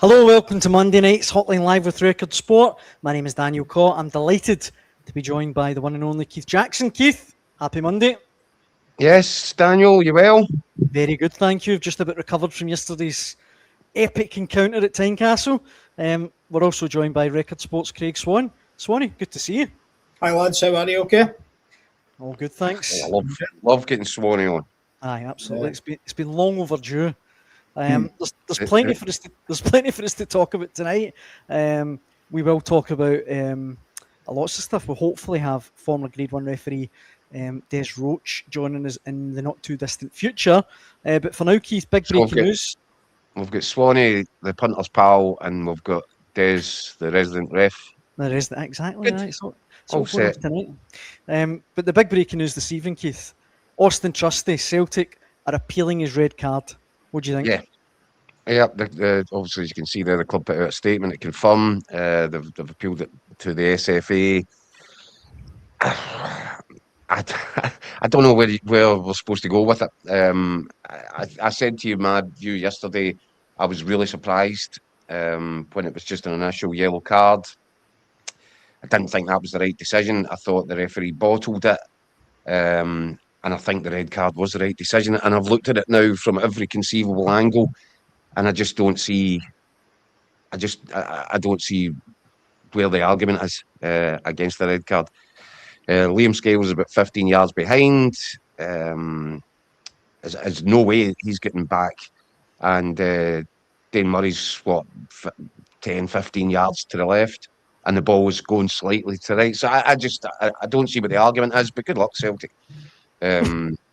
Hello, welcome to Monday night's Hotline Live with Record Sport. My name is Daniel Caw. I'm delighted to be joined by the one and only Keith Jackson. Keith, happy Monday. Yes, Daniel, you well? Very good, thank you. Just about recovered from yesterday's epic encounter at Tynecastle. We're also joined by Record Sport's Craig Swan. Swanee, good to see you. Hi lads, how are you? Okay? All good, thanks. I love getting Swanee on. Aye, absolutely. Yeah. It's been long overdue. There's plenty for us to talk about tonight. We will talk about lots of stuff. We'll hopefully have former Grade 1 referee Des Roache joining us in the not too distant future. But for now, Keith, big breaking news. We've got Swanee, the punter's pal, and we've got Des, the resident ref. Exactly. Right. It's all set tonight. But the big breaking news this evening, Keith: Auston Trusty, Celtic are appealing his red card. What do you think? Yeah. Obviously, as you can see there, the club put out a statement to confirm they've appealed it to the SFA. I don't know where we're supposed to go with it. I said to you my view yesterday. I was really surprised when it was just an initial yellow card. I didn't think that was the right decision. I thought the referee bottled it. And I think the red card was the right decision. And I've looked at it now from every conceivable angle, and I just don't see. I don't see where the argument is against the red card. Liam Scales is about 15 yards behind. There's no way he's getting back, and Dane Murray's 10, 15 yards to the left, and the ball was going slightly to the right. So I don't see what the argument is. But good luck, Celtic.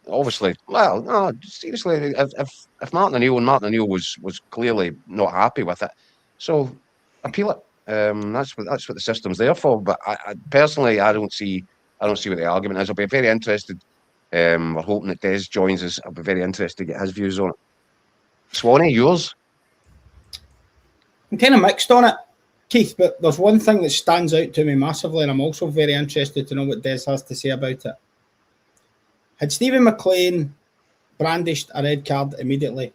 Obviously, well, no, seriously, if Martin O'Neill was clearly not happy with it, so appeal it. That's what the system's there for. But I personally, I don't see what the argument is. I'll be very interested. We're hoping that Des joins us. I'll be very interested to get his views on it. Swanee, yours? I'm kind of mixed on it, Keith, but there's one thing that stands out to me massively, and I'm also very interested to know what Des has to say about it. Had Stephen McLean brandished a red card immediately,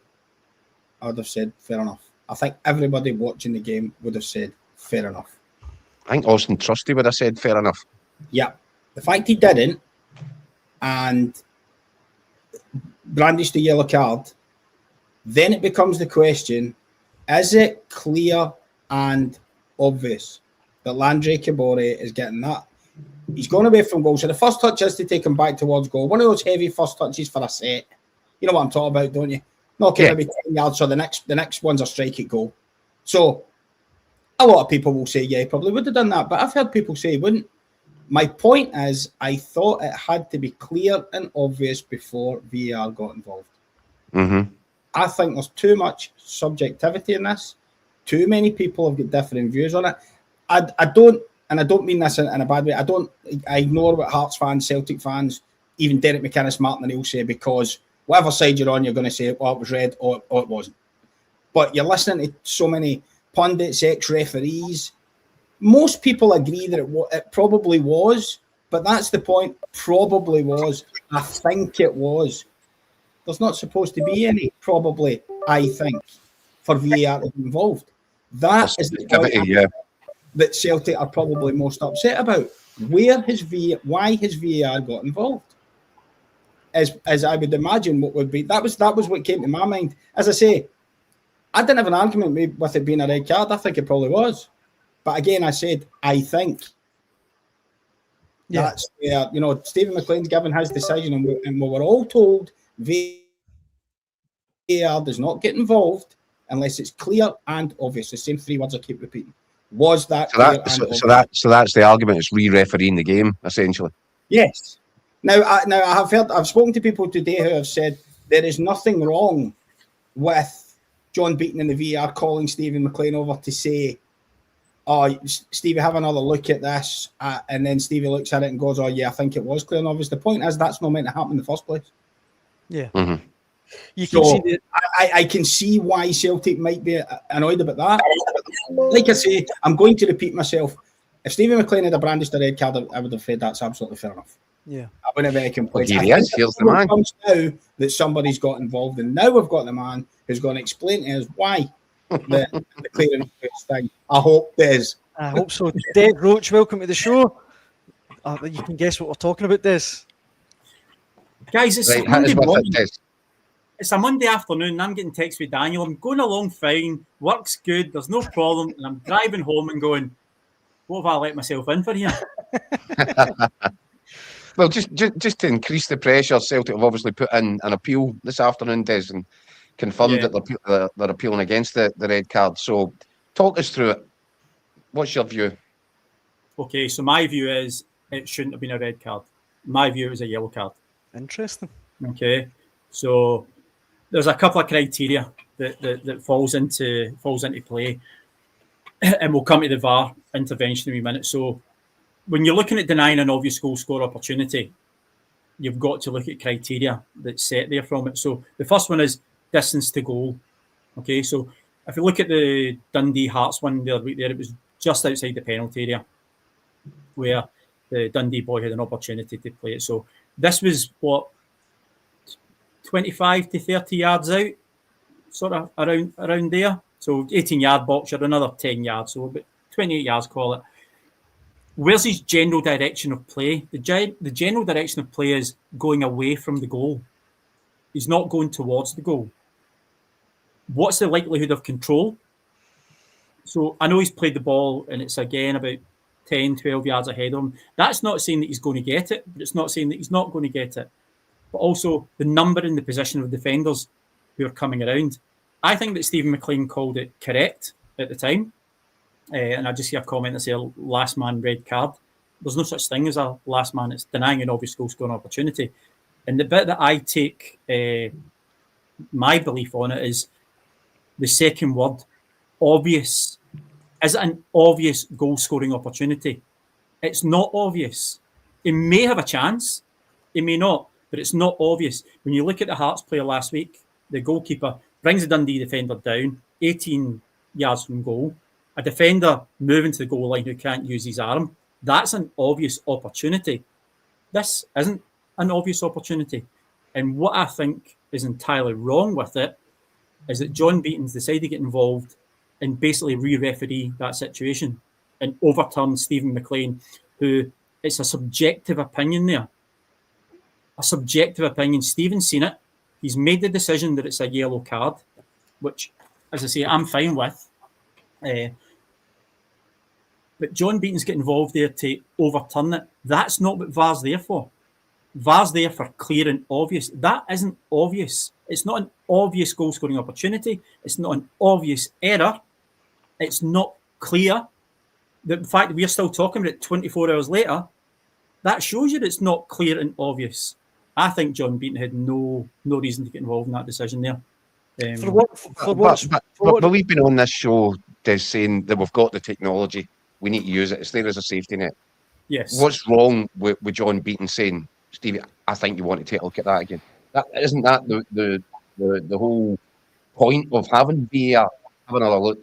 I would have said, fair enough. I think everybody watching the game would have said, fair enough. I think Auston Trusty would have said, fair enough. Yeah. The fact he didn't and brandished the yellow card, then it becomes the question, is it clear and obvious that Landry Kabore is getting that? He's gone away from goal. So the first touch is to take him back towards goal. One of those heavy first touches for a set. You know what I'm talking about, don't you? Knocking maybe 10 yards, so the next one's a strike at goal. So a lot of people will say, yeah, he probably would have done that. But I've heard people say he wouldn't. My point is, I thought it had to be clear and obvious before VAR got involved. Mm-hmm. I think there's too much subjectivity in this. Too many people have got different views on it. I don't mean this in a bad way. I ignore what Hearts fans, Celtic fans, even Derek McInnes, Martin O'Neill say, because whatever side you're on, you're going to say, well, it was red or it wasn't. But you're listening to so many pundits, ex-referees. Most people agree that it probably was, but that's the point. Probably was. I think it was. There's not supposed to be any probably, I think, for VAR to be involved. That is the point that Celtic are probably most upset about. Why has VAR got involved? As I would imagine, what would be that was what came to my mind. As I say, I didn't have an argument with it being a red card. I think it probably was, but again, I said I think. Yeah. That's where Stephen McLean's given his decision, and we were all told VAR does not get involved unless it's clear and obvious. The same three words I keep repeating. Was that so that's the argument? It's re-refereeing the game, essentially. Yes. Now I've spoken to people today who have said there is nothing wrong with John Beaton and the VAR calling Stephen McLean over to say, "Oh, Stevie, have another look at this," and then Stevie looks at it and goes, "Oh, yeah, I think it was clear and obvious." The point is that's not meant to happen in the first place. Yeah. Mm-hmm. I can see why Celtic might be annoyed about that. Like I say, I'm going to repeat myself. If Stephen McLean had brandished a red card, I would have said that's absolutely fair enough. Yeah. I wouldn't have any complaints. Well, here's the man. Now that somebody's got involved, and now we've got the man who's going to explain to us why. the clearing thing. I hope, Des. I hope so. Des Roache, welcome to the show. You can guess what we're talking about, Des. Guys, it's Right, Monday hit us with morning. it, Des. It's a Monday afternoon, and I'm getting text with Daniel. I'm going along fine, work's good, there's no problem, and I'm driving home and going, what have I let myself in for here? Well, just to increase the pressure, Celtic have obviously put in an appeal this afternoon, Des, and confirmed that they're appealing against the red card. So talk us through it. What's your view? Okay, so my view is it shouldn't have been a red card. My view is a yellow card. Interesting. Okay, so there's a couple of criteria that falls into play, and we'll come to the VAR intervention in a minute. So when you're looking at denying an obvious goal score opportunity, you've got to look at criteria that's set there from it. So the first one is distance to goal. Okay, so if you look at the Dundee Hearts one the other week there, it was just outside the penalty area where the Dundee boy had an opportunity to play it. So this was, 25 to 30 yards out, sort of around there. So 18-yard box, you're another 10 yards, so about 28 yards, call it. Where's his general direction of play? The general direction of play is going away from the goal. He's not going towards the goal. What's the likelihood of control? So I know he's played the ball and it's again about 10, 12 yards ahead of him. That's not saying that he's going to get it, but it's not saying that he's not going to get it. But also the number and the position of defenders who are coming around. I think that Stephen McLean called it correct at the time. And I just see a comment that says last man red card. There's no such thing as a last man. It's denying an obvious goal scoring opportunity. And the bit that I take my belief on it is the second word, obvious. Is it an obvious goal scoring opportunity? It's not obvious. It may have a chance. It may not, but it's not obvious. When you look at the Hearts player last week, the goalkeeper brings the Dundee defender down, 18 yards from goal. A defender moving to the goal line who can't use his arm. That's an obvious opportunity. This isn't an obvious opportunity. And what I think is entirely wrong with it is that John Beaton's decided to get involved and basically re-referee that situation and overturn Stephen McLean, who, it's a subjective opinion there. A subjective opinion. Stephen's seen it. He's made the decision that it's a yellow card, which, as I say, I'm fine with. But John Beaton's get involved there to overturn it. That's not what VAR's there for. VAR's there for clear and obvious. That isn't obvious. It's not an obvious goal-scoring opportunity. It's not an obvious error. It's not clear. The fact that we're still talking about it 24 hours later, that shows you that it's not clear and obvious. I think John Beaton had no reason to get involved in that decision there. But we've been on this show, Des, saying that we've got the technology. We need to use it. It's there as a safety net. Yes. What's wrong with John Beaton saying, Stevie, I think you want to take a look at that again? Isn't that the whole point of having VAR? Have another look.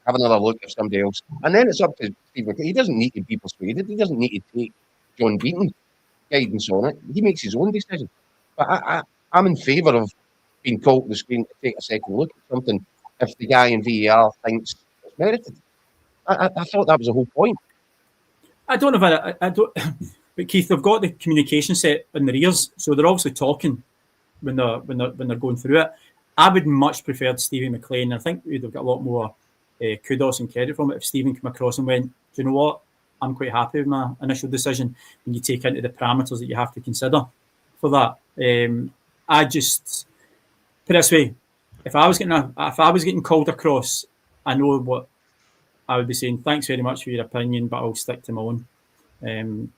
Have another look at somebody else. And then it's up to Stephen. He doesn't need to be persuaded. He doesn't need to take John Beaton's guidance on it. He makes his own decision. But I'm in favour of being called to the screen to take a second look at something if the guy in VAR thinks it's merited. I thought that was the whole point. I don't know if I don't. But Keith, they've got the communication set in their ears, so they're obviously talking when they're going through it. I would much prefer Stevie McLean. I think we'd have got a lot more kudos and credit from it if Stephen came across and went, do you know what? I'm quite happy with my initial decision when you take into the parameters that you have to consider for that. I just put it this way: if I was getting called across, I know what I would be saying. Thanks very much for your opinion, but I'll stick to my own.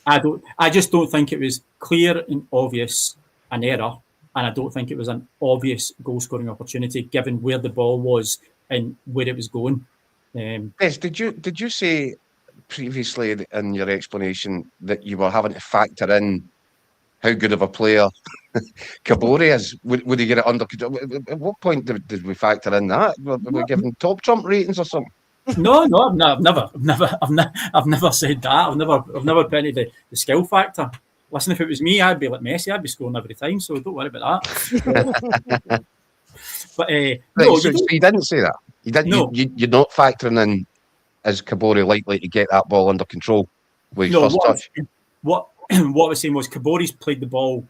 I just don't think it was clear and obvious an error, and I don't think it was an obvious goal scoring opportunity given where the ball was and where it was going. Yes, did you say previously in your explanation that you were having to factor in how good of a player Kabore is? Would he get it under control? At what point did we factor in that? Were we giving top trump ratings or something? No, I've never said that. I've never put any the skill factor. Listen, if it was me, I'd be like Messi. I'd be scoring every time. So don't worry about that. But Right, no, so you didn't say that. You didn't. No. You're not factoring in, is Kabore likely to get that ball under control with his no. first touch? What I was saying was Kabore's played the ball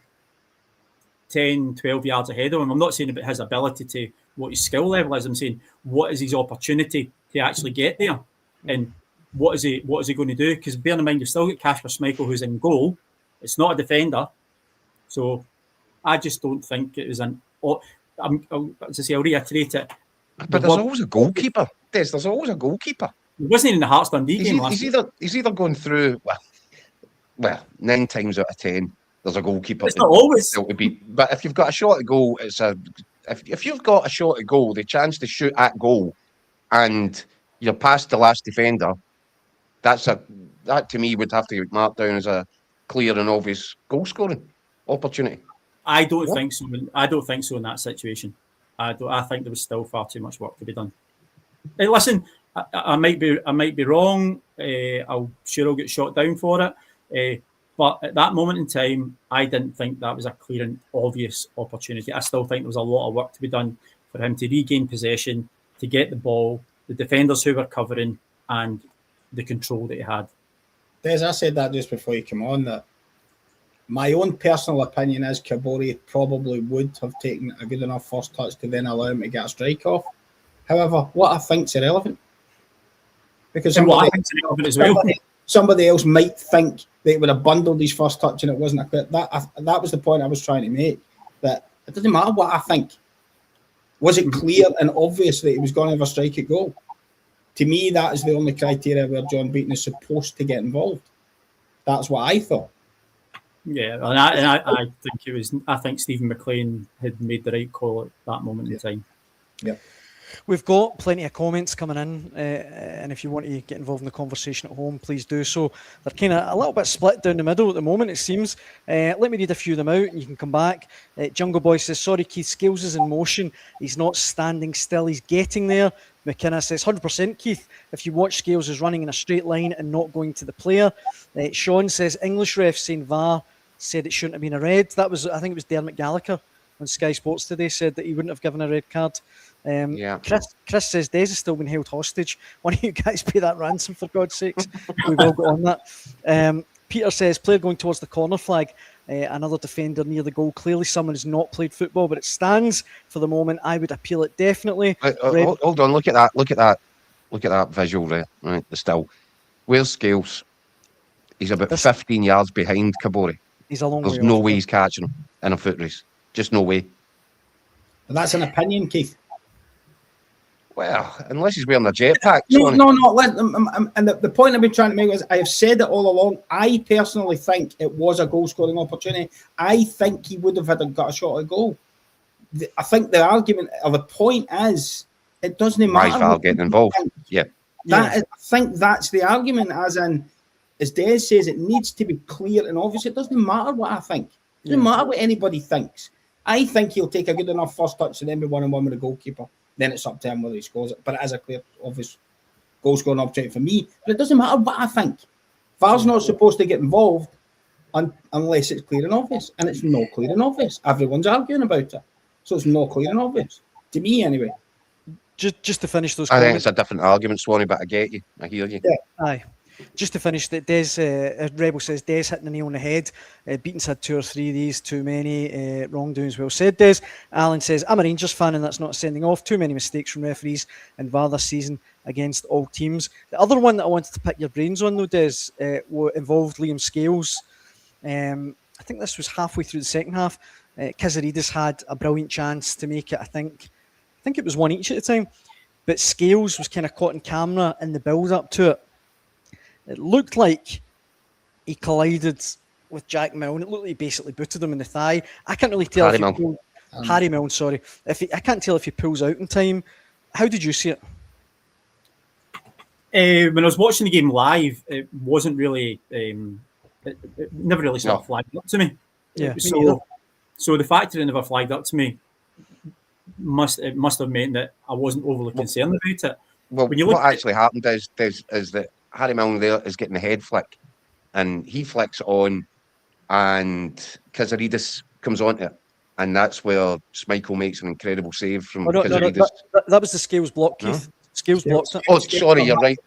10, 12 yards ahead of him. I'm not saying about his ability to what his skill level is. I'm saying what is his opportunity to actually get there, and what is he going to do? Because bear in mind, you've still got Kasper Schmeichel who's in goal. It's not a defender, so I just don't think it was an. As I say, I'll reiterate it. But there's always a goalkeeper. There's always a goalkeeper. It wasn't even the Hearts Dundee game last week. He's either going through well 9 times out of 10 there's a goalkeeper. It's not always. But if you've got a shot at goal, if you've got a shot at goal, the chance to shoot at goal, and you're past the last defender, that to me would have to be marked down as a clear and obvious goal scoring opportunity. I don't think so. I don't think so in that situation. I think there was still far too much work to be done. Hey, listen, I might be wrong. I'll get shot down for it. But at that moment in time, I didn't think that was a clear and obvious opportunity. I still think there was a lot of work to be done for him to regain possession, to get the ball, the defenders who were covering, and the control that he had. Des, I said that just before you come on, that my own personal opinion is Kabore probably would have taken a good enough first touch to then allow him to get a strike off. However, what I think's irrelevant. Because somebody else might think they would have bundled his first touch and it wasn't a clear. That was the point I was trying to make. That it doesn't matter what I think. Was it clear and obvious that he was going to have a strike at goal? To me, that is the only criteria where John Beaton is supposed to get involved. That's what I thought. Yeah, and I think it was. I think Stephen McLean had made the right call at that moment in time. Yeah. We've got plenty of comments coming in, and if you want to get involved in the conversation at home, please do so. They're kind of a little bit split down the middle at the moment, it seems. Let me read a few of them out, and you can come back. Jungle Boy says, sorry, Keith, Scales is in motion. He's not standing still. He's getting there. McKenna says, 100% Keith, if you watch Scales is running in a straight line and not going to the player. Sean says, English ref saying VAR said it shouldn't have been a red. That was, I think it was Dermot Gallagher on Sky Sports today said that he wouldn't have given a red card. Chris says Des has still been held hostage. Why don't you guys pay that ransom for God's sakes? We've all got on that. Peter says player going towards the corner flag, another defender near the goal. Clearly someone has not played football, but it stands for the moment. I would appeal it definitely. Hold on, look at that visual there, right? The still. Where's Scales? He's about 15 yards behind Kabore. He's a long There's way no off. way he's catching him in a foot race. Just no way. And that's an opinion, Keith. Well, unless he's wearing a jetpack. No. And the point I've been trying to make was I have said it all along. I personally think it was a goal-scoring opportunity. I think he would have got a shot at goal. I think the argument or the point is it doesn't matter. Why is getting involved? Yeah. I think that's the argument, as Des says, it needs to be clear and obvious. It doesn't matter what I think. It doesn't matter what anybody thinks. I think he'll take a good enough first touch and then be 1-on-1 with the goalkeeper. Then it's up to him whether he scores it. But it is a clear, obvious goal-scoring opportunity for me. But it doesn't matter what I think. VAR's not supposed to get involved unless it's clear and obvious. And it's not clear and obvious. Everyone's arguing about it. So it's not clear and obvious. To me, anyway. Just to finish those I comments. think it's a different argument, Swanee, but I get you. I hear you. Yeah. Aye. Just to finish, that Des Rebel says Des hitting the nail on the head. Beaton's had 2 or 3 of these, too many wrongdoings. Well said, Des. Alan says, I'm a Rangers fan and that's not a sending off. Too many mistakes from referees and VAR this season against all teams. The other one that I wanted to pick your brains on, though, Des, involved Liam Scales. I think this was halfway through the second half. Kizaridis had a brilliant chance to make it. I think it was 1 each at the time. But Scales was kind of caught in camera in the build-up to it. It looked like he collided with Jack Milne. It looked like he basically booted him in the thigh. I can't really tell Harry Milne, sorry. I can't tell if he pulls out in time. How did you see it? When I was watching the game live, it wasn't really. It never really sort of flagged up to me. Yeah. So the fact that it never flagged up to me must have meant that I wasn't overly concerned about it. Well, what actually happened is that Harry Milne there is getting the head flick, and he flicks on, and Kizaridis comes onto it, and that's where Schmeichel makes an incredible save from. Oh, no, that was the Scales block, Keith. No? Scales blocked it. Oh, sorry, you're right.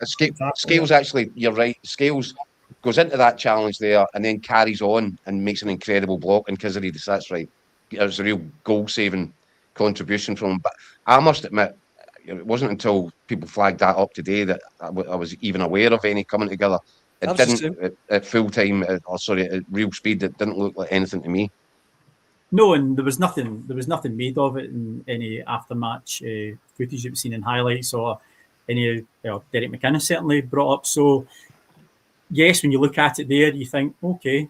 Scales actually, you're right. Scales goes into that challenge there and then carries on and makes an incredible block in Kizarides. That's right. It was a real goal-saving contribution from him. But I must admit, it wasn't until people flagged that up today that I was even aware of any coming together. It didn't at full time, or sorry, at real speed. It didn't look like anything to me. No, and there was nothing made of it in any aftermatch footage you've seen in highlights or any. Derek McInnes certainly brought up. So yes, when you look at it there, you think, okay,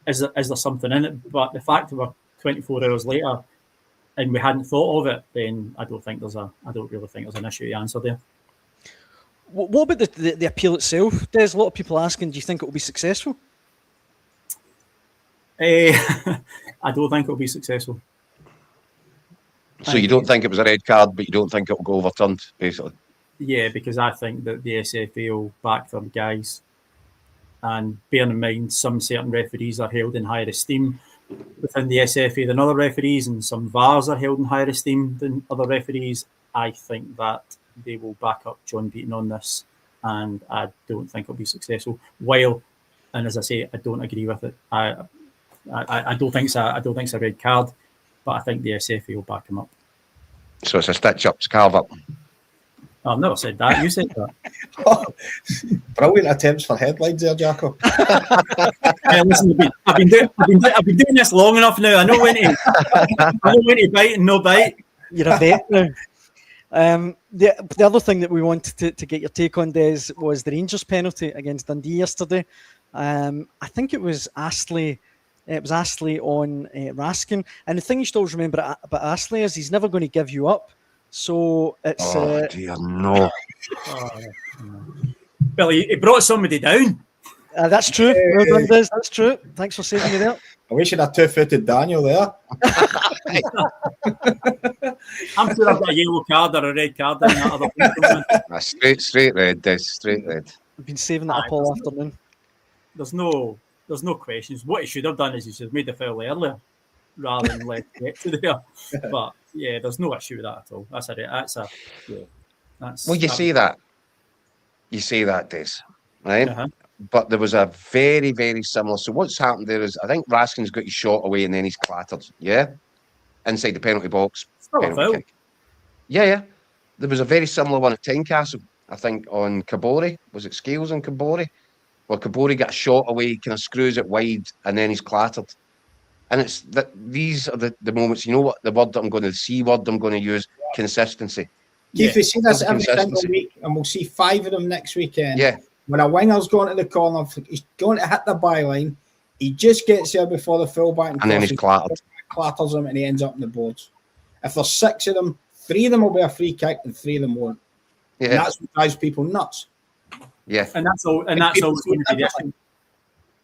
is there something in it? But the fact that we're 24 hours later and we hadn't thought of it, then I don't really think there's an issue to answer there. What about the appeal itself? There's a lot of people asking, do you think it will be successful? I don't think it'll be successful. So you don't think it was a red card, but you don't think it'll go overturned, basically? Yeah, because I think that the SFA will back their guys. And bearing in mind, some certain referees are held in higher esteem within the SFA than other referees, and some VARs are held in higher esteem than other referees. I think that they will back up John Beaton on this, and I don't think it'll be successful. And as I say, I don't agree with it. I don't think it's a red card, but I think the SFA will back him up. So it's a stitch up, carve up. I've never said that. You said that. Brilliant attempts for headlines there, Jacko. Listen, I've been doing this long enough now. I know when to bite and no bite. You're a vet now. The other thing that we wanted to get your take on, Des, was the Rangers penalty against Dundee yesterday. I think it was Astley. It was Astley on Raskin. And the thing you should always remember about Astley is he's never going to give you up. So it's... Oh, dear, no. Well, he brought somebody down. That's true. Well done, Des. That's true. Thanks for saving me there. I wish you'd have two-footed Daniel there. I'm sure I've got a yellow card or a red card in that other straight red, Des. Straight red. I've been saving that up all afternoon. There's no questions. What he should have done is he should have made the foul earlier rather than let it get to there. But yeah, there's no issue with that at all. Well, you say that, Des, right? Uh-huh. But there was a very, very similar. So what's happened there is I think Raskin's got his shot away and then he's clattered. Yeah, inside the penalty box. Penalty kick. Yeah. There was a very similar one at Tynecastle. I think on Kabori. Was it Scales on Kabori? Well, Kabori got a shot away, kind of screws it wide, and then he's clattered. And it's that these are the moments. You know what? The C word I'm going to use: consistency. Keith, we see this every single week, and we'll see 5 of them next weekend. Yeah. When a winger's going to the corner, he's going to hit the byline. He just gets there before the fullback, and then he's clattered. Clatters him, and he ends up on the boards. If there's 6 of them, 3 of them will be a free kick, and 3 of them won't. Yeah. And that's what drives people nuts. Yeah, and that's always going to be the issue.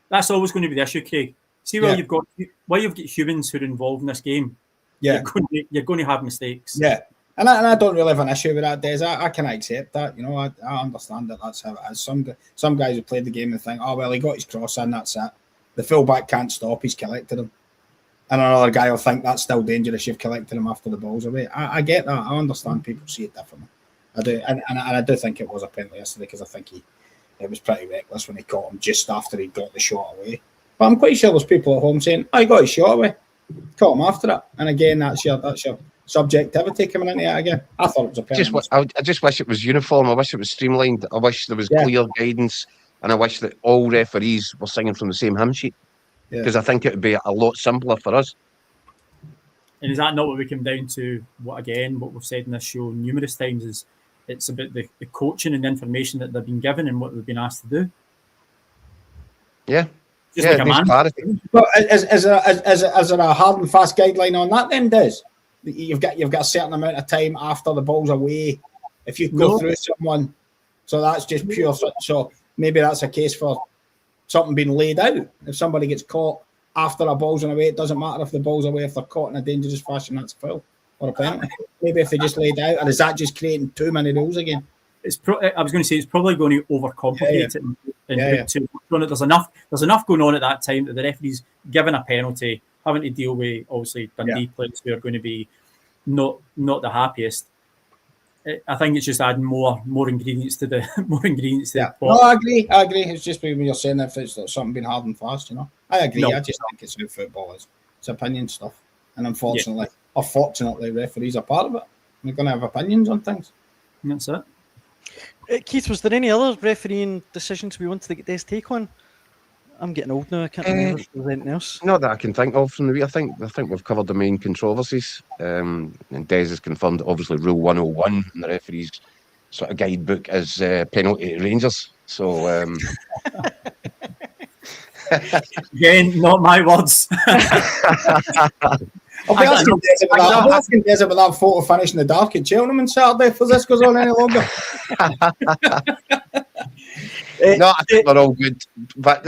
That's always going to be the issue, Craig. See where you've got humans who are involved in this game. Yeah, you're going to have mistakes. Yeah, and I don't really have an issue with that, Des. I can accept that. You know, I understand that that's how it is. Some guys who played the game and think, oh well, he got his cross in, that's it. The fullback can't stop. He's collected him, and another guy will think that's still dangerous. You've collected him after the ball's away. I get that. I understand people see it differently. I do, and I do think it was a penalty yesterday because I think it was pretty reckless when he caught him just after he got the shot away. But I'm quite sure there's people at home saying, "I got his shot away, caught him after it." And again, that's your subjectivity coming into it again. I thought it was a penalty. I just wish it was uniform. I wish it was streamlined. I wish there was clear guidance, and I wish that all referees were singing from the same hymn sheet because I think it would be a lot simpler for us. And is that not what we come down to? What we've said in this show numerous times is. It's about the coaching and the information that they've been given and what they've been asked to do. Yeah. Just like a man. But is there a hard and fast guideline on that then, Des? You've got a certain amount of time after the ball's away. If you go through someone, so that's just pure. So maybe that's a case for something being laid out. If somebody gets caught after a ball's away, it doesn't matter if the ball's away. If they're caught in a dangerous fashion, that's a foul. Or a penalty. Maybe if they just laid out, or is that just creating too many rules again? I was going to say it's probably going to overcomplicate it. There's enough going on at that time that the referee's given a penalty having to deal with obviously Dundee players who are going to be not the happiest. I think it's just adding more ingredients to the the pot. No, I agree. It's just when you're saying if it's something being hard and fast, I agree. No. I just think it's how football is. It's opinion stuff, and unfortunately, or fortunately, referees are part of it. We're going to have opinions on things. That's it. Keith, was there any other refereeing decisions we wanted to get Des' take on? I'm getting old now. I can't remember if there's anything else. Not that I can think of from the week. I think we've covered the main controversies. And Des has confirmed that obviously Rule 101 in the referee's sort of guidebook is penalty to Rangers. So again, not my words. I'll be asking Des about that photo finish in the dark at Cheltenham on Saturday if this goes on any longer. No, I think they're all good, but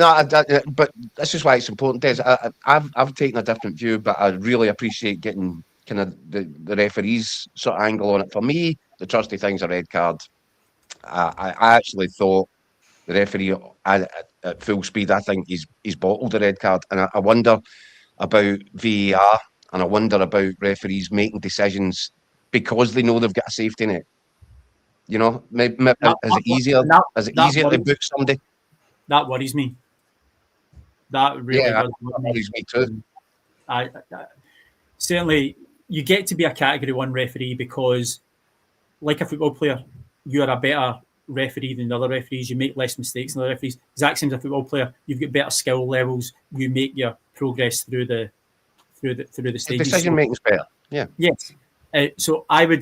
but this is why it's important, Des. I've taken a different view, but I really appreciate getting kind of the referee's sort of angle on it. For me, the Trusty thing's a red card. I actually thought the referee at full speed. I think he's bottled the red card, and I wonder about VAR, and I wonder about referees making decisions because they know they've got a safety net. Maybe is it easier to book somebody? That worries me. That really does worries me too. I certainly, you get to be a Category 1 referee because, like a football player, you are a better referee than the other referees. You make less mistakes than the referees. Exact same as a football player. You've got better skill levels. You make your progress through the stages. The decision making's better. Yeah. Yes. So I would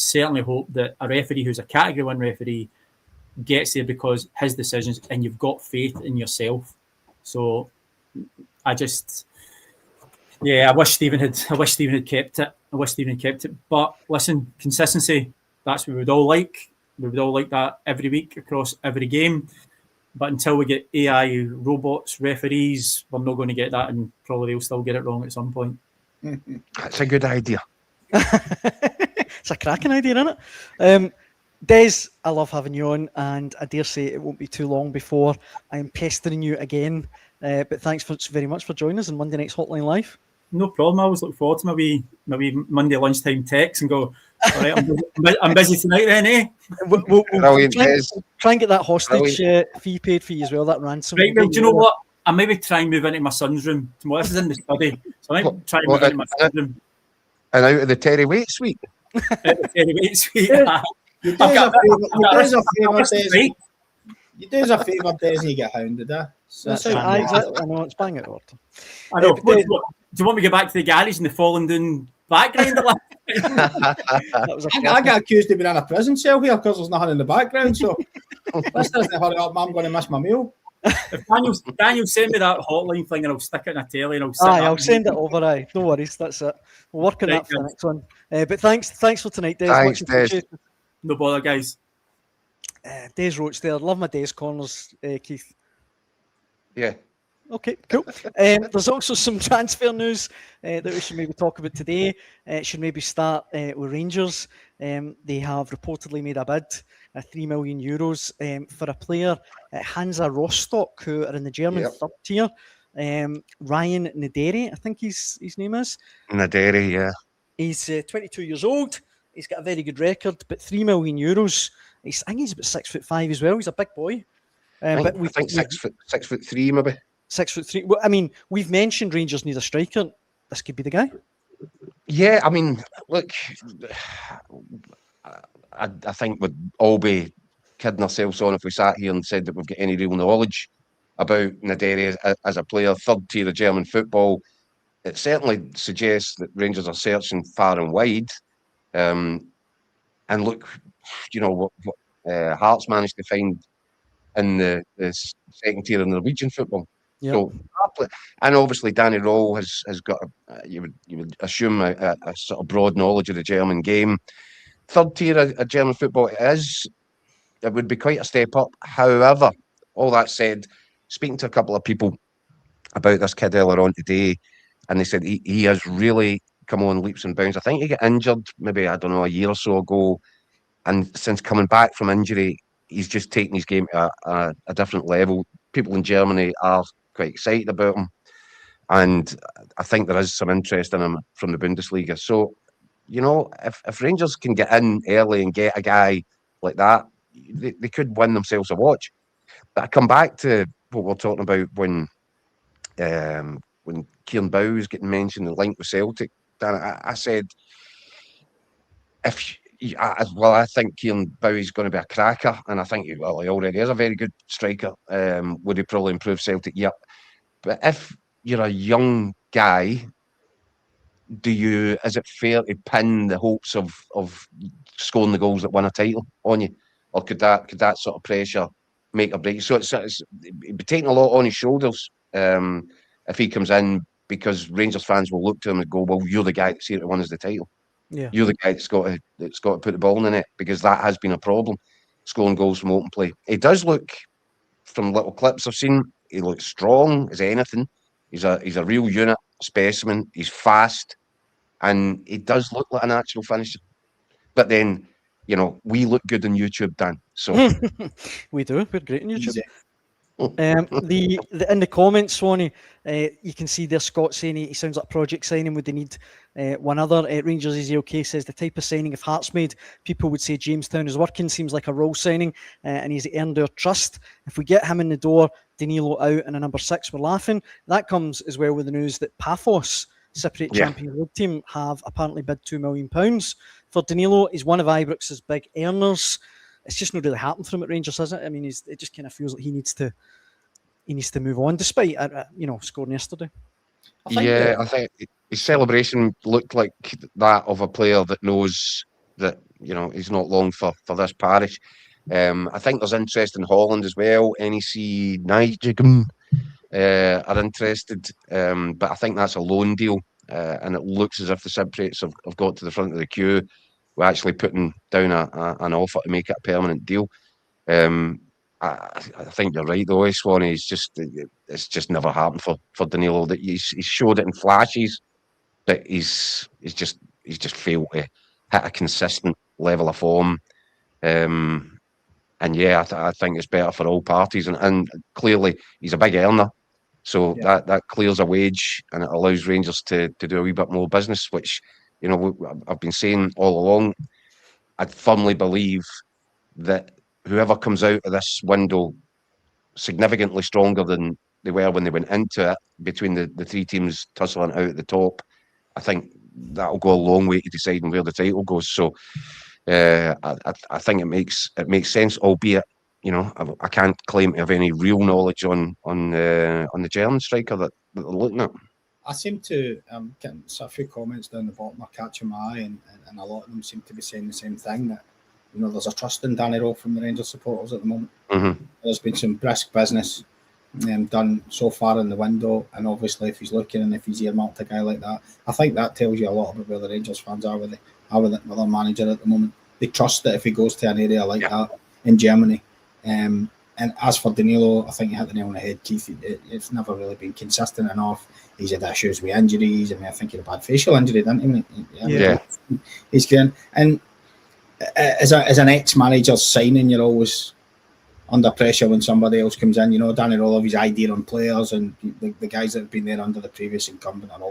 certainly hope that a referee who's a Category 1 referee gets there because his decisions, and you've got faith in yourself. So I wish Stephen had kept it. But listen, consistency, that's what we would all like. We would all like that every week across every game. But until we get AI robots, referees, we're not going to get that, and probably they'll still get it wrong at some point. That's a good idea. It's a cracking idea, isn't it? Des, I love having you on, and I dare say it won't be too long before I am pestering you again. But thanks very much for joining us on Monday Night's Hotline Live. No problem. I always look forward to my wee Monday lunchtime text and go, all right, I'm busy tonight then, eh? We'll try and get that hostage fee paid for you as well, that ransom. Right, well, do you know what? I maybe try and move into my son's room tomorrow. This is in the study, so I might try and move into my son's room. And out of the Terry Waite suite. Out of the Terry Waite suite. You do us a favour, Des, and you get hounded, eh? Exactly. I know, it's bang out of order. I know. Do you want me to go back to the garage and the falling down background? I got accused of being in a prison cell here because there's nothing in the background, so this doesn't hurry up, I'm going to miss my meal. If Daniel send me that hotline thing and I'll stick it in a telly and I'll send it over. No worries, that's it. We'll work on that for the next one. But thanks for tonight, Des. Thanks, Des. No bother, guys. Des Roache there. Love my Des corners, Keith. Yeah. Okay, cool. There's also some transfer news that we should maybe talk about today. Should maybe start with Rangers. They have reportedly made a bid, €3 million, for a player, Hansa Rostock, who are in the German third tier. Ryan Naderi, I think his name is. Naderi, yeah. He's 22 years old. He's got a very good record, but €3 million. I think he's about 6'5" as well. He's a big boy. I think 6'3" maybe. 6'3". Well, I mean, we've mentioned Rangers need a striker. This could be the guy. Yeah, I mean, look, I think we'd all be kidding ourselves on if we sat here and said that we've got any real knowledge about Naderi as a player, third tier of German football. It certainly suggests that Rangers are searching far and wide. And look, what Hearts managed to find in the second tier of Norwegian football. Yep. So, and obviously Danny Rowe has got you would assume a sort of broad knowledge of the German game. Third tier of German football it would be quite a step up. However, all that said, speaking to a couple of people about this kid earlier on today, and they said he has really come on leaps and bounds. I think he got injured maybe, I don't know, a year or so ago, and since coming back from injury, he's just taken his game to a different level. People in Germany are quite excited about him. and I think there is some interest in him from the Bundesliga. So, you know, if Rangers can get in early and get a guy like that, they could win themselves a watch. But I come back to what we're talking about when Kieran Bow was getting mentioned, the link with Celtic. Dan, I said, I think Kieran Bowie's going to be a cracker, and I think he already is a very good striker. Would he probably improve Celtic? Yep. But if you're a young guy, is it fair to pin the hopes of scoring the goals that win a title on you, or could that sort of pressure make or break? So it'd be taking a lot on his shoulders if he comes in, because Rangers fans will look to him and go, "Well, you're the guy that's here to win us the title. Yeah. You're the guy that's got to put the ball in the net," because that has been a problem, scoring goals from open play. He does look, from little clips I've seen, he looks strong as anything. He's a real unit, specimen. He's fast, and he does look like a natural finisher. But then, you know, we look good on YouTube, Dan. So we do. We're great on YouTube. Easy. The in the comments, Swanee, you can see there Scott saying he sounds like a project signing. Would they need one other? Rangers is okay, says the type of signing if Hearts made, people would say Jamestown is working. Seems like a role signing, and he's earned our trust. If we get him in the door, Danilo out and a number 6, we're laughing. That comes as well with the news that Paphos, Cypriot Champions League team, have apparently bid £2 million for Danilo. He's one of Ibrox's big earners. It's just not really happened for him at Rangers, has it? I mean, it just kind of feels like he needs to move on, despite scoring yesterday. I think his celebration looked like that of a player that knows that, you know, he's not long for this parish. I think there's interest in Holland as well. NEC Nijmegen are interested, but I think that's a loan deal, and it looks as if the Cypriots have got to the front of the queue. We're actually putting down an offer to make it a permanent deal. I think you're right though, Swanee. It's just never happened for Danilo. That he's showed it in flashes, but he's just failed to hit a consistent level of form. And yeah, I think it's better for all parties. And clearly he's a big earner, so that clears a wage and it allows Rangers to do a wee bit more business, which, you know, I've been saying all along. I firmly believe that whoever comes out of this window significantly stronger than they were when they went into it, between the three teams tussling out at the top, I think that'll go a long way to deciding where the title goes. So I think it makes sense, albeit, you know, I can't claim to have any real knowledge on the German striker that they're looking at. I seem to getting a few comments down the bottom are catching my eye, and a lot of them seem to be saying the same thing, that, you know, there's a trust in Danny Rowe from the Rangers supporters at the moment. Mm-hmm. There's been some brisk business done so far in the window, and obviously if he's looking and if he's earmarked a guy like that, I think that tells you a lot about where the Rangers fans are with their manager at the moment. They trust that if he goes to an area like that in Germany. And as for Danilo, I think you hit the nail on the head, Keith. It's never really been consistent enough. He's had issues with injuries. I mean, I think he had a bad facial injury, didn't he? He's getting, and as an ex-manager signing, you're always under pressure when somebody else comes in. You know, Danny Roloff, his idea on players, and the guys that have been there under the previous incumbent are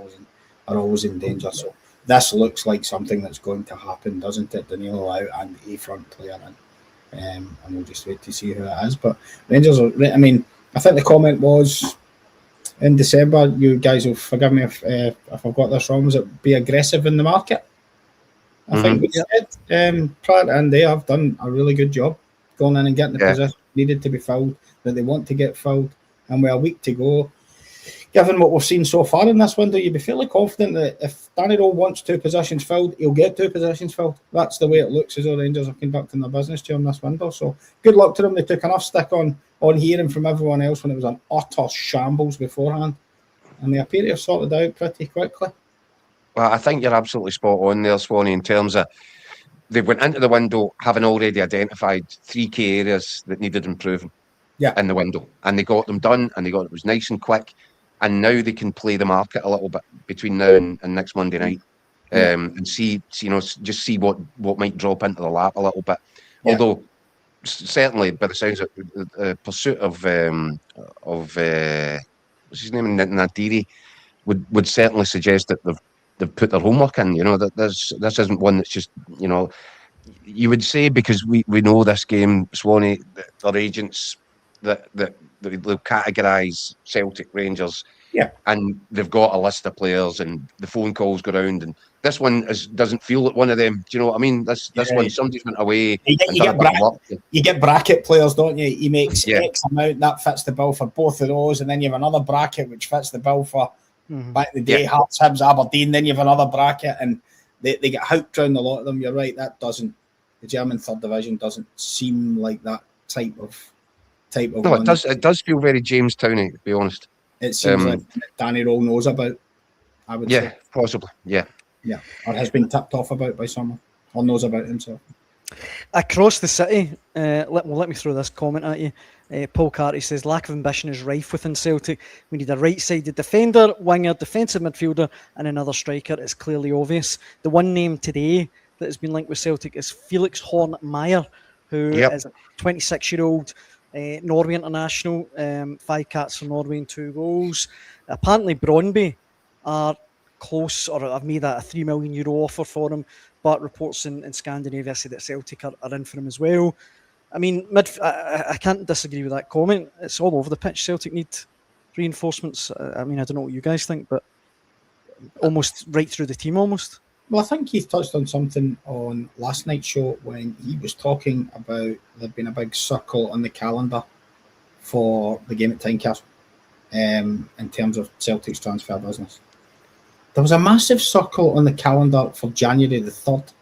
always in danger. So this looks like something that's going to happen, doesn't it? Danilo out and a front player in. And we'll just wait to see who it is. But Rangers are, I mean, I think the comment was in December, you guys will forgive me if I've got this wrong, was it be aggressive in the market? I think we said Pratt and they have done a really good job going in and getting the position needed to be filled, that they want to get filled, and we're a week to go. Given what we've seen so far in this window, you'd be fairly confident that if Danny Rowe wants 2 positions filled, he'll get 2 positions filled. That's the way it looks as though Rangers are conducting their business during this window. So good luck to them. They took enough stick on hearing from everyone else when it was an utter shambles beforehand, and they appear to have sorted out pretty quickly. Well, I think you're absolutely spot on there, Swanee, in terms of they went into the window having already identified 3 key areas that needed improving in the window, and they got them done, and it was nice and quick. And now they can play the market a little bit between now and next Monday night, and see, you know, just see what might drop into the lap a little bit. Yeah. Although certainly, by the sounds of the pursuit of what's his name, Nadiri, would certainly suggest that they've put their homework in. You know, that this isn't one that's just, you know, you would say, because we know this game, Swanee, their agents that they'll categorise Celtic, Rangers, Yeah. and they've got a list of players, and the phone calls go around, and this one doesn't feel like one of them. Do you know what I mean? This one, somebody's went away and done a bit of work. You get bracket players, don't you? He makes Yeah. X amount, that fits the bill for both of those, and then you have another bracket which fits the bill for back in the day, Hearts, Hibs, Aberdeen. Then you have another bracket, and they get hooked around a lot of them. You're right, the German third division doesn't seem like that type of. No, one. It does feel very Jamestowny, to be honest. It seems like Danny Roll knows about. I would say. Possibly, yeah, or has been tipped off about by someone, or knows about himself. Across the city, let me throw this comment at you. Paul Carty says, lack of ambition is rife within Celtic. We need a right-sided defender, winger, defensive midfielder, and another striker. It's clearly obvious. The one name today that has been linked with Celtic is Felix Horn-Meyer, who is a 26-year-old Norway international, 5 caps for Norway and 2 goals. Apparently Brøndby are close, or have made a €3 million offer for him, but reports in Scandinavia say that Celtic are in for him as well. I mean, I can't disagree with that comment. It's all over the pitch. Celtic need reinforcements. I mean, I don't know what you guys think, but almost right through the team, almost. Well, I think Keith touched on something on last night's show when he was talking about there being a big circle on the calendar for the game at Tynecastle in terms of Celtic's transfer business. There was a massive circle on the calendar for January the 3rd.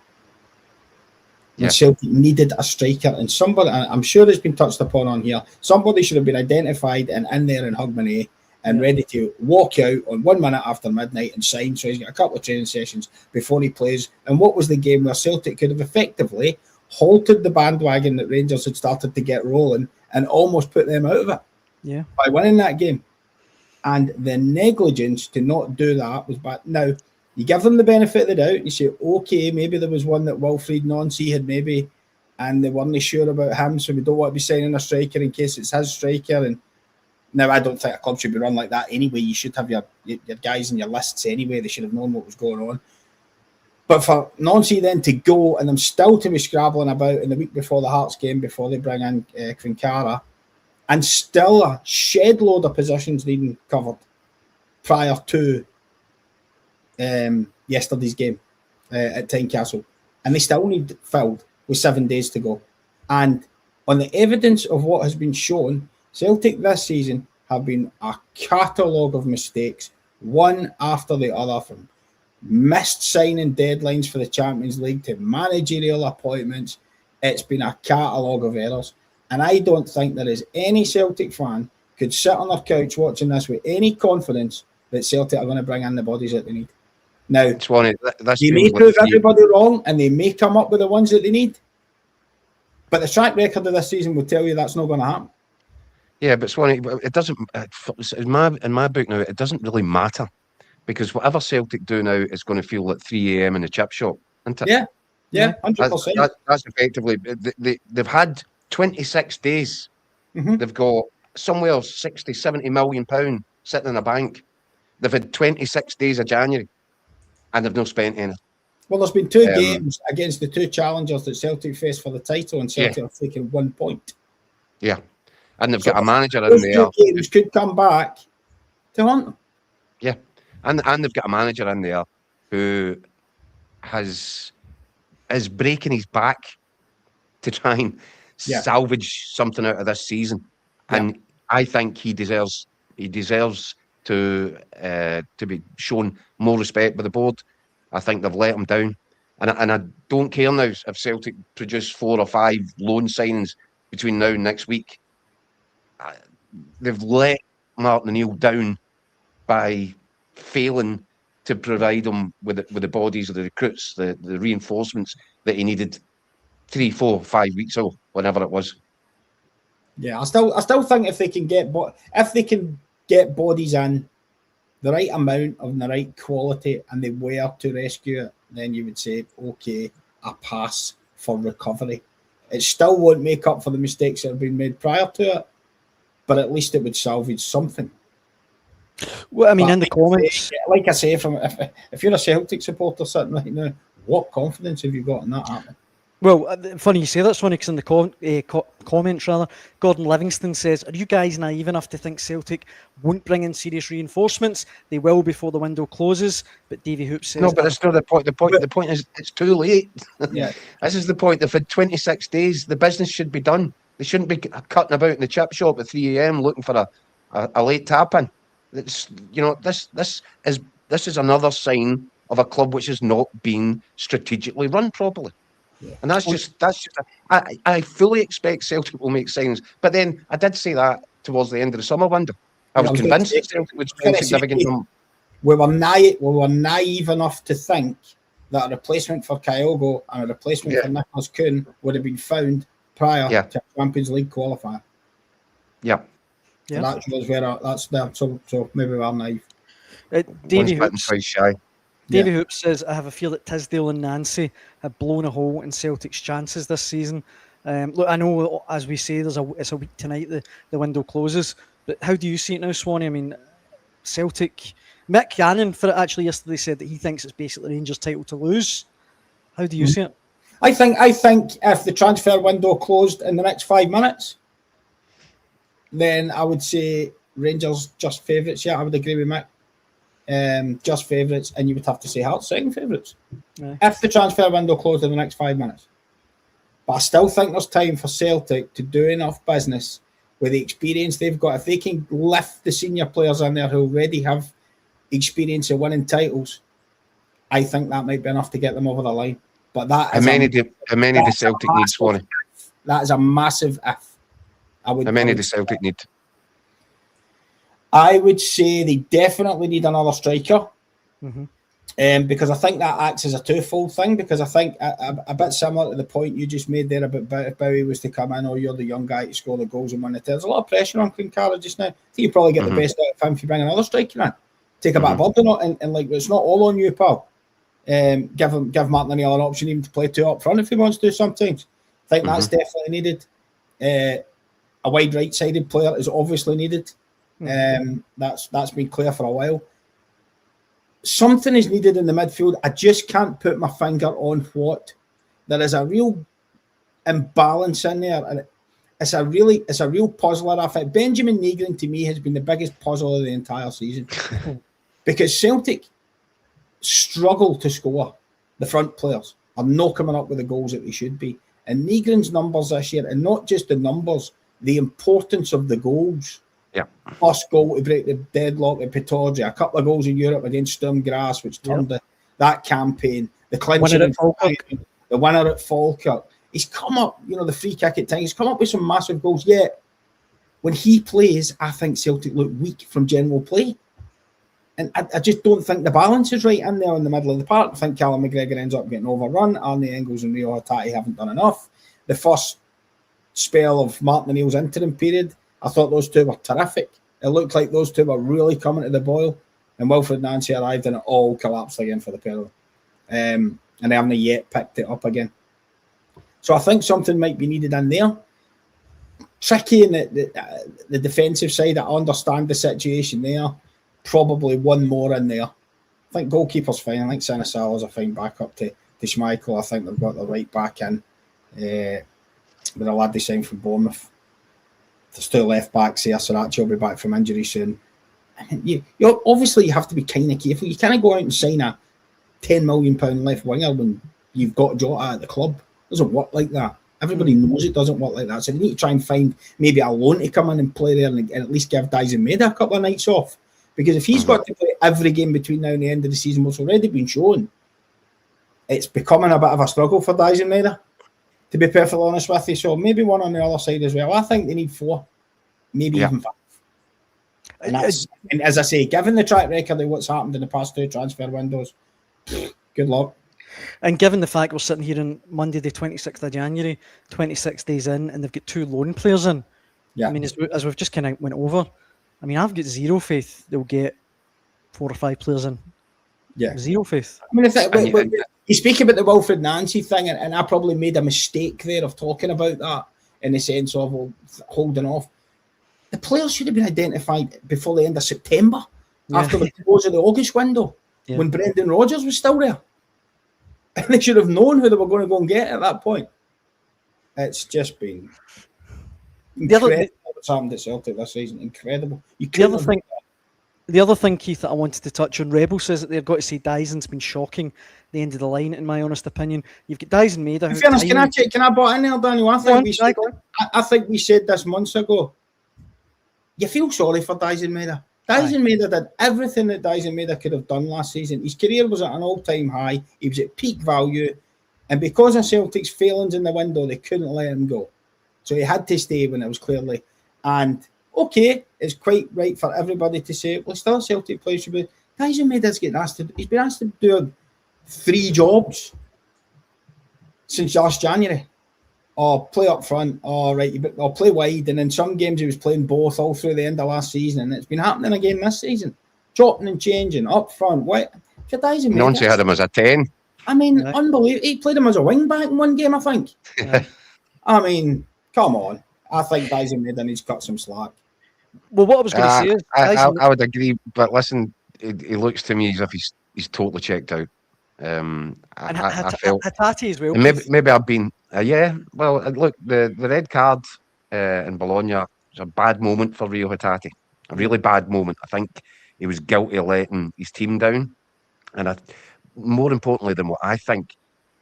And Celtic needed a striker, and somebody, I'm sure it's been touched upon on here, somebody should have been identified and in there in Hogmanay and ready to walk out on 1 minute after midnight and sign. So he's got a couple of training sessions before he plays. And what was the game where Celtic could have effectively halted the bandwagon that Rangers had started to get rolling and almost put them out of it by winning that game. And the negligence to not do that was bad. Now, you give them the benefit of the doubt and you say, okay, maybe there was one that Wilfried Nancy had maybe, and they weren't sure about him, so we don't want to be signing a striker in case it's his striker. And now, I don't think a club should be run like that anyway. You should have your guys in your lists anyway. They should have known what was going on. But for Nancy then to go and them still to be scrabbling about in the week before the Hearts game, before they bring in Quinkara, and still a shed load of positions needing covered prior to yesterday's game at Tynecastle, and they still need filled with 7 days to go. And on the evidence of what has been shown, Celtic this season have been a catalogue of mistakes, one after the other, from missed signing deadlines for the Champions League to managerial appointments. It's been a catalogue of errors. And I don't think there is any Celtic fan could sit on their couch watching this with any confidence that Celtic are going to bring in the bodies that they need. Now, Swanee, they may prove everybody wrong and they may come up with the ones that they need. But the track record of this season will tell you that's not going to happen. Yeah, but Swanee, it doesn't, in my book now, it doesn't really matter, because whatever Celtic do now is going to feel like 3 a.m. in the chip shop, isn't it? Yeah, 100%. That's effectively, they've had 26 days. They've got somewhere 60, 70 million pound sitting in a bank. They've had 26 days of January and they've not spent any. Well, there's been 2 games against the 2 challengers that Celtic faced for the title, and Celtic have taken 1 point. Yeah. And they've got a manager in there. Those 2 games could come back to haunt them. Yeah. And they've got a manager in there who is breaking his back to try and salvage something out of this season. And I think he deserves to be shown more respect by the board. I think they've let him down. And I don't care now if Celtic produce 4 or 5 loan signings between now and next week. They've let Martin O'Neill down by failing to provide him with the bodies of the recruits, the reinforcements that he needed 3, 4, 5 weeks ago, whenever it was. Yeah, I still think if they can get bodies in the right amount of the right quality and they were to rescue it, then you would say, okay, a pass for recovery. It still won't make up for the mistakes that have been made prior to it, but at least it would salvage something. Well, I mean, But in the comments, like I say, if you're a Celtic supporter sitting right now, what confidence have you got in that happening? well, funny you say that, Sonny, because in the comments, rather, Gordon Livingston says, "Are you guys naive enough to think Celtic won't bring in serious reinforcements? They will before the window closes." But Davy Hoops says, No, but that's not the point. The point is it's too late. Yeah. This is the point. They've had 26 days. The business should be done. They shouldn't be cutting about in the chip shop at 3 a.m. looking for a late tap in. It's, this is another sign of a club which has not been strategically run properly. Yeah. And I fully expect Celtic will make signs. But then I did say that towards the end of the summer window. I was convinced that Celtic would spend significant numbers. We were naive enough to think that a replacement for Kyogo and a replacement for Nicholas Kuhn would have been found prior to Champions League qualifier. Yeah. So that shows where so maybe we're naive. Davy Hoops, shy. Davy Hoops says, "I have a feel that Tisdale and Nancy have blown a hole in Celtic's chances this season." Look, I know, as we say, it's a week tonight. The window closes, but how do you see it now, Swanee? I mean, Celtic. Mick Gannon actually yesterday said that he thinks it's basically Rangers' title to lose. How do you see it? I think if the transfer window closed in the next 5 minutes, then I would say Rangers just favourites. Yeah, I would agree with Mick. Just favourites, and you would have to say Hearts second favourites if the transfer window closed in the next 5 minutes. But I still think there's time for Celtic to do enough business with the experience they've got. If they can lift the senior players in there who already have experience of winning titles, I think that might be enough to get them over the line. But that how many do Celtic need, Swanee? That is a massive if. How many do Celtic need? I would say they definitely need another striker. Because I think that acts as a twofold thing. Because I think a bit similar to the point you just made there about if Bowie was to come in, or you're the young guy to score the goals and win the there's a lot of pressure on Clincara just now. I think you probably get the best out of him if you bring another striker in. Take a bit of burden on, and like it's not all on you, pal. Give Martin O'Neill an option even to play two up front if he wants to sometimes. I think that's definitely needed. A wide right-sided player is obviously needed. That's been clear for a while. Something is needed in the midfield. I just can't put my finger on what. There is a real imbalance in there, and it's a real puzzler. I think Benjamin Negrin to me has been the biggest puzzle of the entire season because Celtic struggle to score. The front players are not coming up with the goals that they should be. And Negrin's numbers this year, and not just the numbers, the importance of the goals. Yeah. First goal to break the deadlock at Pittodrie, a couple of goals in Europe against Sturm Graz, which turned that campaign, the clinching, the winner at Falkirk. He's come up, the free kick at times, he's come up with some massive goals. Yet, when he plays, I think Celtic look weak from general play. And I just don't think the balance is right in there in the middle of the park. I think Callum McGregor ends up getting overrun. Arne Engels and Rio Hattati haven't done enough. The first spell of Martin O'Neill's interim period, I thought those two were terrific. It looked like those two were really coming to the boil. And Wilfred Nancy arrived and it all collapsed again for the pair of them. And they haven't yet picked it up again. So I think something might be needed in there. Tricky in the defensive side. I understand the situation there. Probably one more in there. I think goalkeeper's fine. I think Sinisala's a fine backup to Schmeichel. I think they've got the right back in with a lad they signed from Bournemouth. There's two left backs here. Sriracha will be back from injury soon. You obviously have to be kind of careful. You can't go out and sign a £10 million left winger when you've got Jota at the club. It doesn't work like that. Everybody knows it doesn't work like that. So you need to try and find maybe a loan to come in and play there and at least give Dyson Maeda a couple of nights off. Because if he's got to play every game between now and the end of the season, what's already been shown, it's becoming a bit of a struggle for Dyson Maeda, to be perfectly honest with you. So maybe one on the other side as well. I think they need 4, maybe even 5. And as I say, given the track record of what's happened in the past 2 transfer windows, good luck. And given the fact we're sitting here on Monday, the 26th of January, 26 days in, and they've got 2 loan players in. Yeah. I mean, as we've just kind of went over, I mean, I've got zero faith they'll get 4 or 5 players in. Yeah. Zero faith. I mean, you speak about the Wilfred Nancy thing, and I probably made a mistake there of talking about that in the sense of holding off. The players should have been identified before the end of September. after the close of the August window when Brendan Rodgers was still there. And they should have known who they were going to go and get at that point. It's just been incredible what's happened at Celtic this season. Incredible. The other thing, Keith, that I wanted to touch on, Rebel says that they've got to say Dyson's been shocking the end of the line, in my honest opinion. You've got Dyson Maida. In fairness, can I butt in there, Daniel? I think we said this months ago. You feel sorry for Dyson Maida. Dyson Maida did everything that Dyson Maida could have done last season. His career was at an all-time high. He was at peak value. And because of Celtic's failings in the window, they couldn't let him go. So he had to stay when it was clearly. And, okay, it's quite right for everybody to say, well, still a Celtic player should be. Dyson Maida's getting asked to, he's been asked to do 3 jobs since last January. Or play up front, or play wide. And in some games, he was playing both all through the end of last season. And it's been happening again this season. Chopping and changing, up front. What? Nonce had him as a 10. I mean, unbelievable. He played him as a wing back in one game, I think. I mean, come on. I think Dyson Maida needs to cut some slack. Well, what I was going to say is... I would agree, but listen, he looks to me as if he's totally checked out. I felt Hatate as well. Maybe I've been well, look, the red card in Bologna was a bad moment for Rio Hatate, a really bad moment. I think he was guilty of letting his team down, and more importantly than what I think,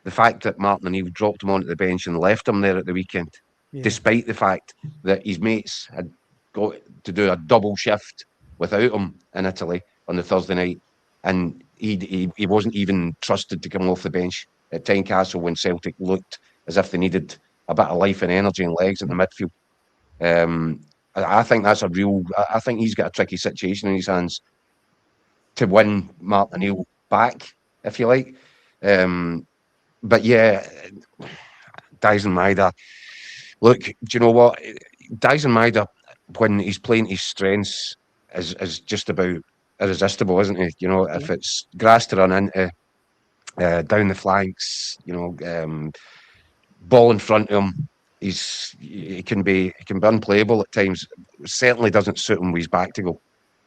the fact that Martin O'Neill dropped him onto the bench and left him there at the weekend, despite the fact that his mates had got to do a double shift without him in Italy on the Thursday night, and he wasn't even trusted to come off the bench at Tynecastle when Celtic looked as if they needed a bit of life and energy and legs in the midfield. I think that's I think he's got a tricky situation in his hands to win Martin O'Neill back, if you like. But yeah, Dyson Maida. Look, do you know what? Dyson Maida, when he's playing his strengths, is just about irresistible, isn't he? You know, if it's grass to run into, down the flanks, you know, ball in front of him, he can be unplayable at times. It certainly doesn't suit him with his back to go.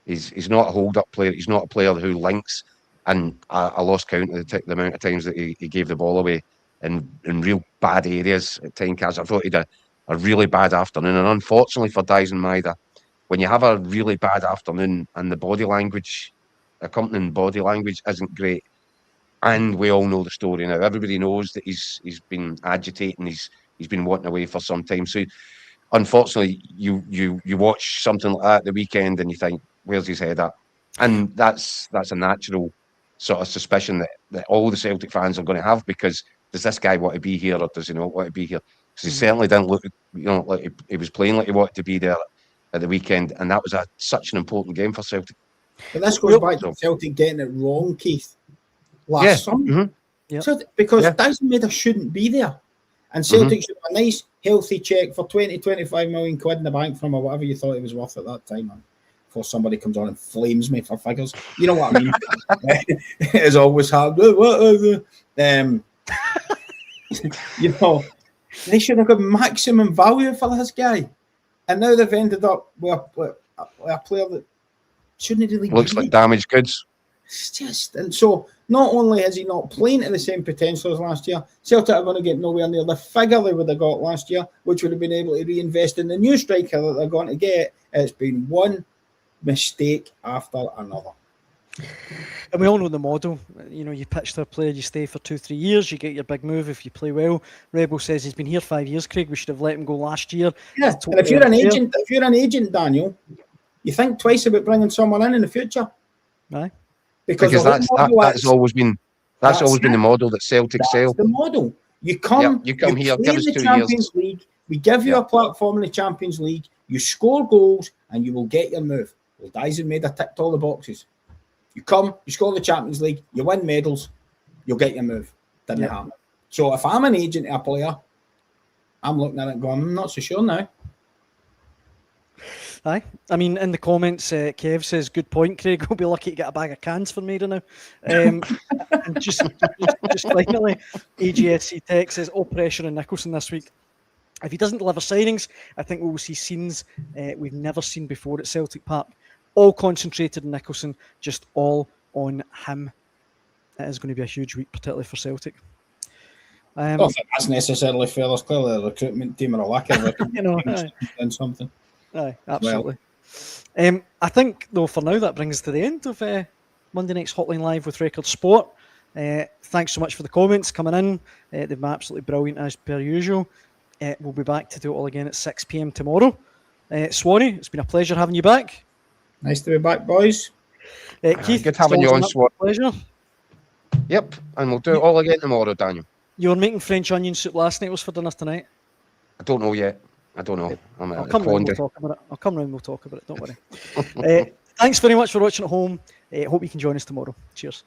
He's not a hold-up player. He's not a player who links. And I lost count of the amount of times that he gave the ball away in real bad areas at Tynecastle. I thought he had a really bad afternoon. And unfortunately for Dyson Maida, when you have a really bad afternoon and the body language, accompanying body language isn't great, and we all know the story now. Everybody knows that he's been agitating. He's been wanting away for some time. So unfortunately, you watch something like that at the weekend and you think, where's his head at? And that's a natural sort of suspicion that all the Celtic fans are going to have, because does this guy want to be here or does he not want to be here? Because he certainly didn't look, like he was playing like he wanted to be there at the weekend, and that was such an important game for Celtic. But this goes back to Celtic getting it wrong, Keith, last summer. So because Dyson Maida shouldn't be there, and Celtic should have a nice, healthy check for 20-25 million quid in the bank from, or whatever you thought it was worth at that time, man. Before somebody comes on and flames me for figures. You know what I mean? It's always hard. You know, they should have got maximum value for this guy. And now they've ended up with a player that shouldn't really looks like damaged goods. It's just, and so not only is he not playing to the same potential as last year, Celtic are going to get nowhere near the figure they would have got last year, which would have been able to reinvest in the new striker that they're going to get. It's been one mistake after another. And we all know the model. You know, you pitch to a player, you stay for 2-3 years, you get your big move if you play well. Rebel says he's been here 5 years, Craig. We should have let him go last year. Yeah, and if you're an agent, Daniel, you think twice about bringing someone in the future. Right. Because that's always been the model that Celtic sell. The model. You come here, give us 2 Champions years. League. We give you a platform in the Champions League. You score goals, and you will get your move. Well, Dyson Maida ticked all the boxes. You come, you score the Champions League, you win medals, you'll get your move. Didn't happen. So if I'm an agent of a player, I'm looking at it going, I'm not so sure now. Aye. I mean, in the comments, Kev says, good point, Craig. We'll be lucky to get a bag of cans for Maida now. And just finally, AGSC Tech says, all pressure on Nicholson this week. If he doesn't deliver signings, I think we will see scenes we've never seen before at Celtic Park. all concentrated on Nicholson, just all on him. It is going to be a huge week, particularly for Celtic. I don't think that's necessarily fair. There's clearly the recruitment team are a lack of done something. Aye, absolutely. I think, though, for now, that brings us to the end of Monday Night's Hotline Live with Record Sport. Thanks so much for the comments coming in. They've been absolutely brilliant as per usual. We'll be back to do it all again at 6 p.m. tomorrow. Swanee, it's been a pleasure having you back. Nice to be back, boys. Keith, good having you on, Swan. Pleasure. Yep, and we'll do it all again tomorrow, Daniel. You were making French onion soup last night. What's for dinner tonight? I don't know yet. I don't know. I'll come round. We'll talk about it. I'll come round. We'll talk about it. Don't worry. Thanks very much for watching at home. Hope you can join us tomorrow. Cheers.